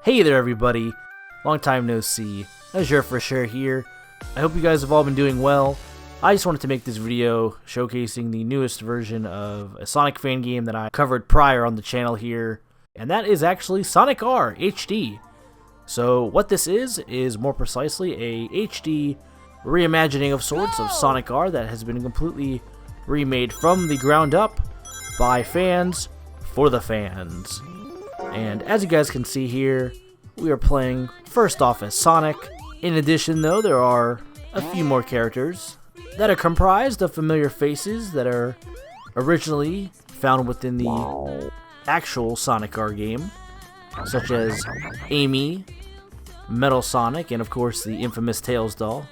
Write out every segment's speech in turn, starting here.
Hey there everybody, long time no see, Azure for sure here. I hope you guys have all been doing well. I just wanted to make this video showcasing the newest version of a Sonic fan game that I covered prior on the channel here, and that is actually Sonic R HD. So what this is more precisely a HD reimagining of sorts of Sonic R that has been completely remade from the ground up by fans for the fans. And as you guys can see here, we are playing first off as Sonic. In addition though, there are a few more characters that are comprised of familiar faces that are originally found within the actual Sonic R game, such as Amy, Metal Sonic, and of course the infamous Tails doll.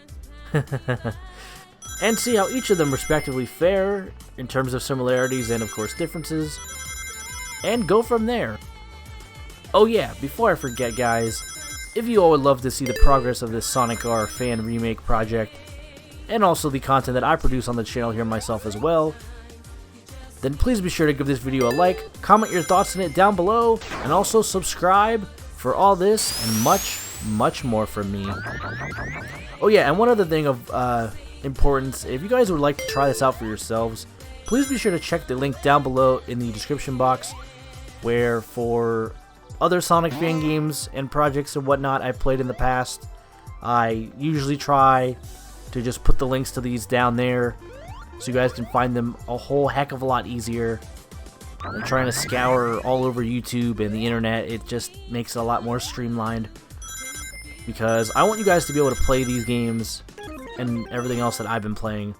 And see how each of them respectively fare in terms of similarities and of course differences, and go from there. Oh yeah, before I forget guys, if you all would love to see the progress of this Sonic R fan remake project, and also the content that I produce on the channel here myself as well, then please be sure to give this video a like, comment your thoughts on it down below, and also subscribe for all this and much more from me. Oh yeah, and one other thing of importance, if you guys would like to try this out for yourselves, please be sure to check the link down below in the description box, where for other Sonic fan games and projects and whatnot I've played in the past, I usually try to just put the links to these down there so you guys can find them a whole heck of a lot easier than trying to scour all over YouTube and the internet. It just makes it a lot more streamlined, because I want you guys to be able to play these games and everything else that I've been playing.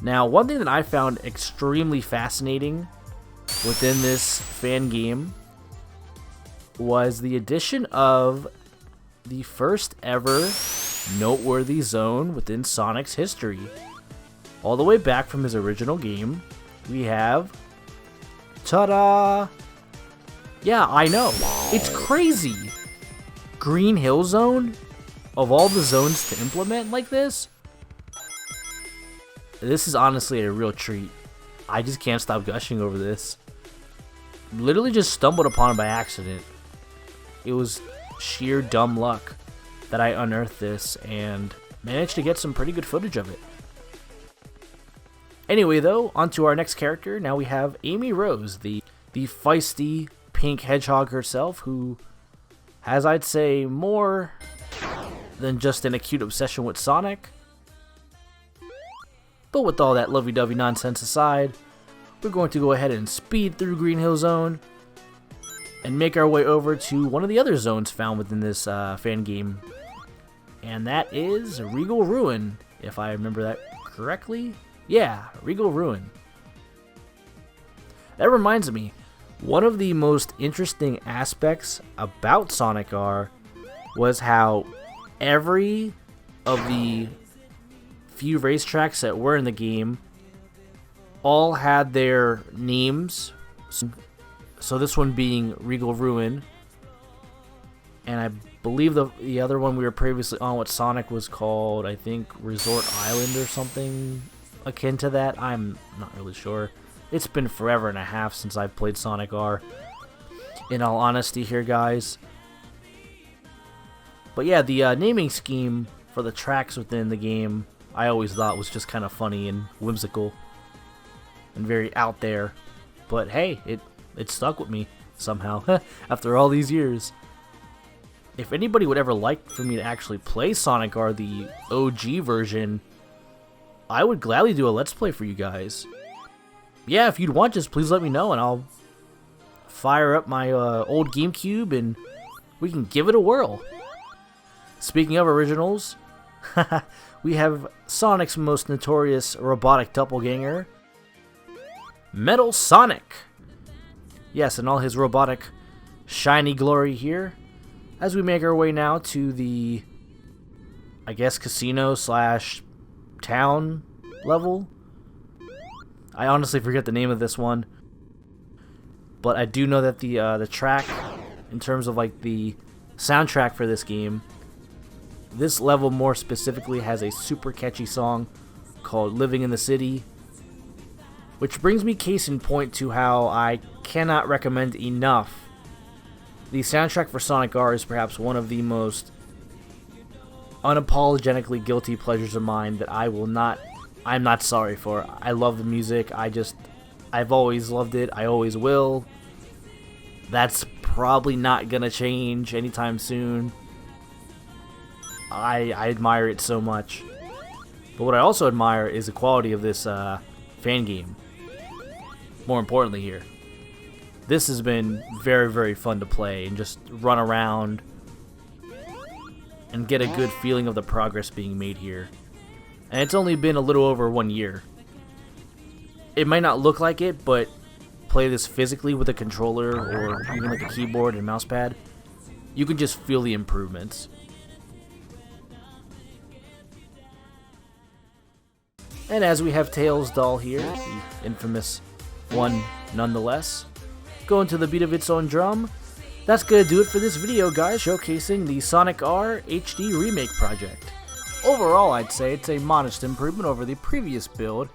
Now, one thing that I found extremely fascinating within this fan game was the addition of the first ever noteworthy zone within Sonic's history. All the way back from his original game, we have, ta-da! Yeah, I know, it's crazy! Green Hill Zone? Of all the zones to implement like this? This is honestly a real treat. I just can't stop gushing over this. Literally just stumbled upon it by accident. It was sheer dumb luck that I unearthed this and managed to get some pretty good footage of it. Anyway though, on to our next character. Now we have Amy Rose, the feisty pink hedgehog herself, who has, I'd say, more than just an acute obsession with Sonic. But with all that lovey-dovey nonsense aside, we're going to go ahead and speed through Green Hill Zone and make our way over to one of the other zones found within this fan game. And that is Regal Ruin, if I remember that correctly. Yeah, Regal Ruin. That reminds me, one of the most interesting aspects about Sonic R was how every of the few racetracks that were in the game all had their names. So this one being Regal Ruin, and I believe the other one we were previously on with Sonic was called, I think, Resort Island or something akin to that. I'm not really sure. It's been forever and a half since I've played Sonic R, in all honesty here guys. But yeah, the naming scheme for the tracks within the game I always thought was just kind of funny and whimsical and very out there. But hey, it stuck with me somehow after all these years. If anybody would ever like for me to actually play Sonic R, the OG version, I would gladly do a Let's Play for you guys. Yeah, if you'd want, just please let me know and I'll fire up my old GameCube and we can give it a whirl. Speaking of originals, we have Sonic's most notorious robotic doppelganger, Metal Sonic. Yes, in all his robotic shiny glory here, as we make our way now to the, I guess, casino slash town level. I honestly forget the name of this one, but I do know that the track, in terms of like the soundtrack for this game, this level more specifically has a super catchy song called Living in the City, which brings me case in point to how I cannot recommend enough. The soundtrack for Sonic R is perhaps one of the most unapologetically guilty pleasures of mine that I'm not sorry for. I love the music. I've always loved it. I always will. That's probably not gonna change anytime soon. I admire it so much. But what I also admire is the quality of this fan game. More importantly here, this has been very, very fun to play and just run around and get a good feeling of the progress being made here. And it's only been a little over 1 year. It might not look like it, but play this physically with a controller or even like a keyboard and mouse pad, you can just feel the improvements. And as we have Tails doll here, the infamous one nonetheless, going to the beat of its own drum, that's gonna do it for this video, guys, showcasing the Sonic R HD Remake project. Overall, I'd say it's a modest improvement over the previous build.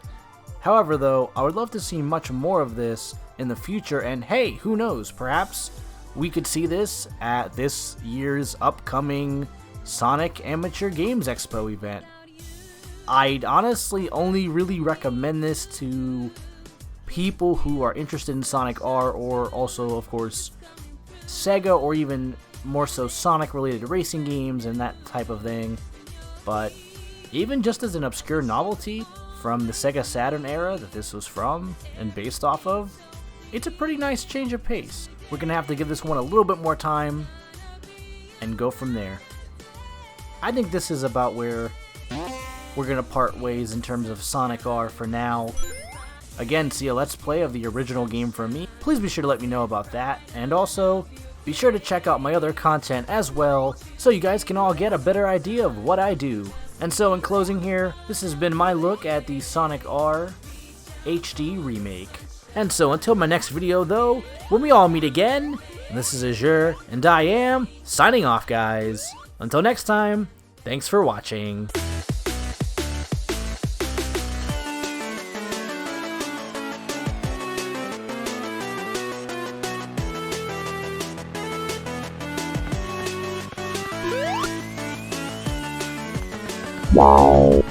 However, though, I would love to see much more of this in the future, and hey, who knows, perhaps we could see this at this year's upcoming Sonic Amateur Games Expo event. I'd honestly only really recommend this to people who are interested in Sonic R, or also, of course, Sega, or even more so Sonic-related racing games and that type of thing. But even just as an obscure novelty from the Sega Saturn era that this was from and based off of, it's a pretty nice change of pace. We're going to have to give this one a little bit more time and go from there. I think this is about where we're going to part ways in terms of Sonic R for now. Again, see a Let's Play of the original game from me. Please be sure to let me know about that. And also, be sure to check out my other content as well, so you guys can all get a better idea of what I do. And so in closing here, this has been my look at the Sonic R HD Remake. And so until my next video though, when we all meet again, this is Azure, and I am signing off, guys. Until next time, thanks for watching. Wow.